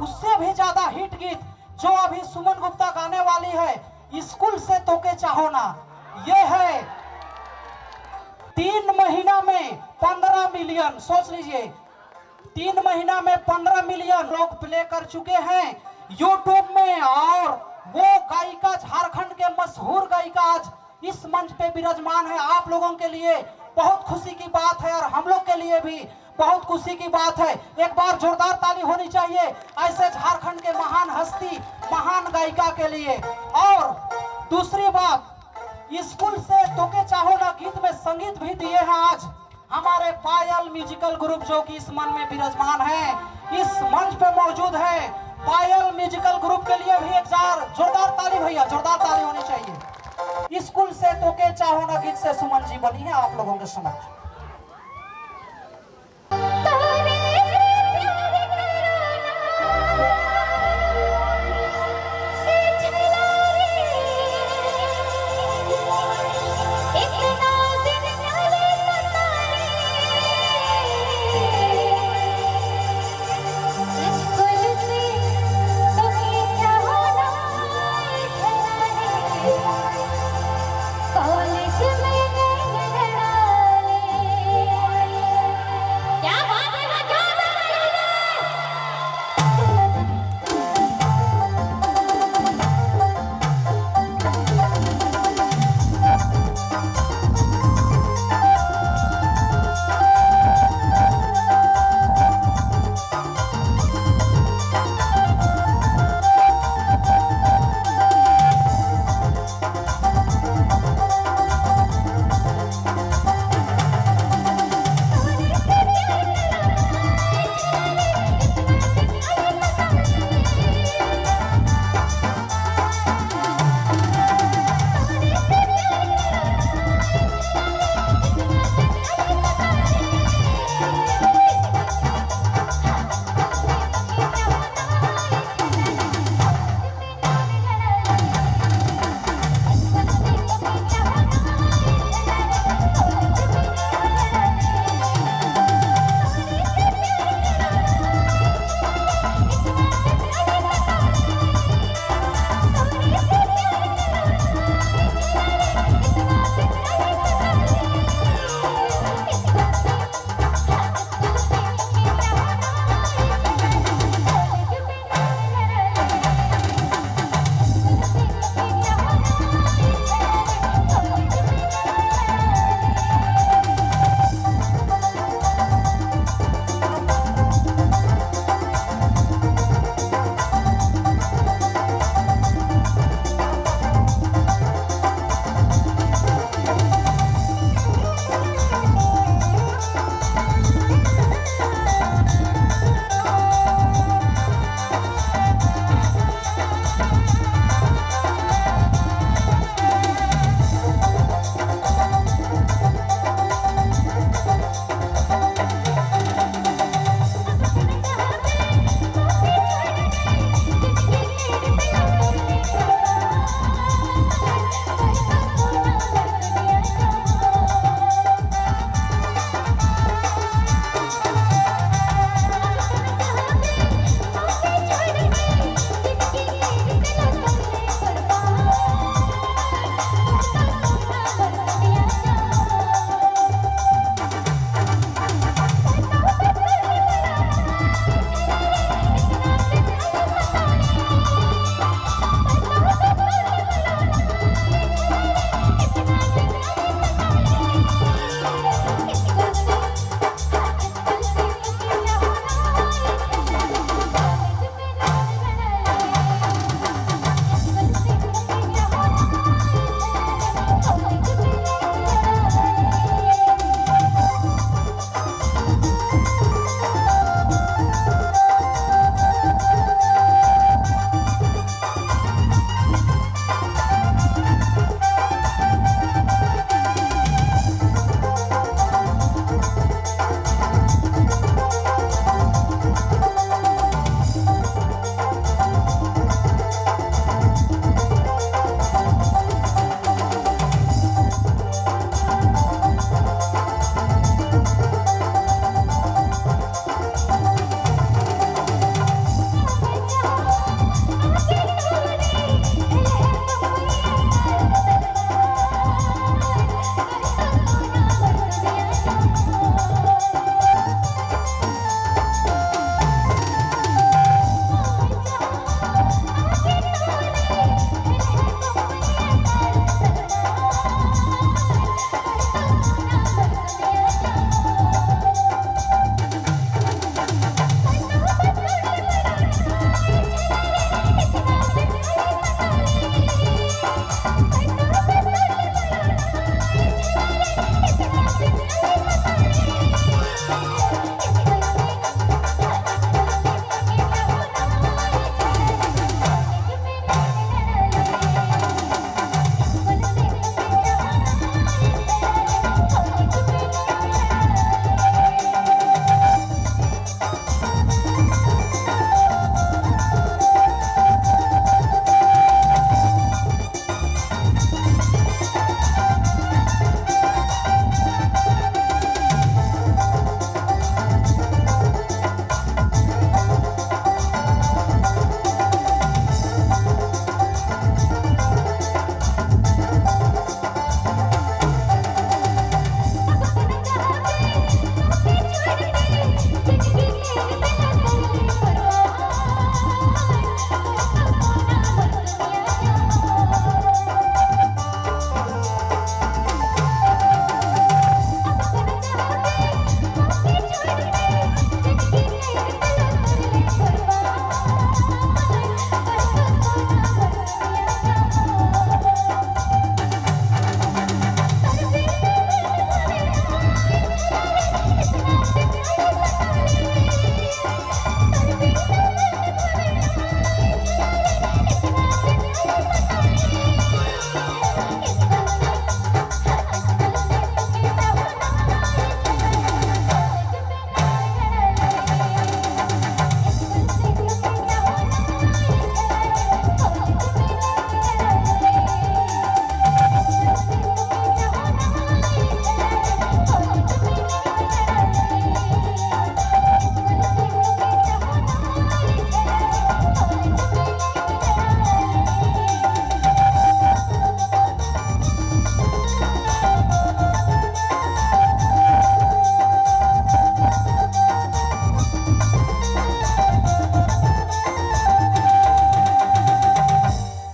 उससे भी ज्यादा हिट गीत जो अभी सुमन गुप्ता गाने वाली है, स्कूल से तोके चाहो ना, ये है 3 महीना में 15 मिलियन। सोच लीजिए, 3 महीना में 15 मिलियन लोग प्ले कर चुके हैं यूट्यूब में। और वो गायिका, झारखंड के मशहूर गायिका आज इस मंच पे विराजमान है। आप लोगों के लिए बहुत खुशी की बात है और हम लोग के लिए भी बहुत खुशी की बात है। एक बार जोरदार ताली होनी चाहिए ऐसे झारखंड के महान हस्ती, महान गायिका के लिए। और दूसरी बात, स्कूल से तोके चाहो ना गीत में संगीत भी दिए हैं आज हमारे पायल म्यूजिकल ग्रुप, जो कि इस मंच में विराजमान है, इस मंच पे मौजूद है। पायल म्यूजिकल ग्रुप के लिए भी एक जोरदार ताली भैया, जोरदार ताली होनी चाहिए। स्कूल से तोके चाहो ना गीत से सुमन जी बनी है आप लोगों के समक्ष।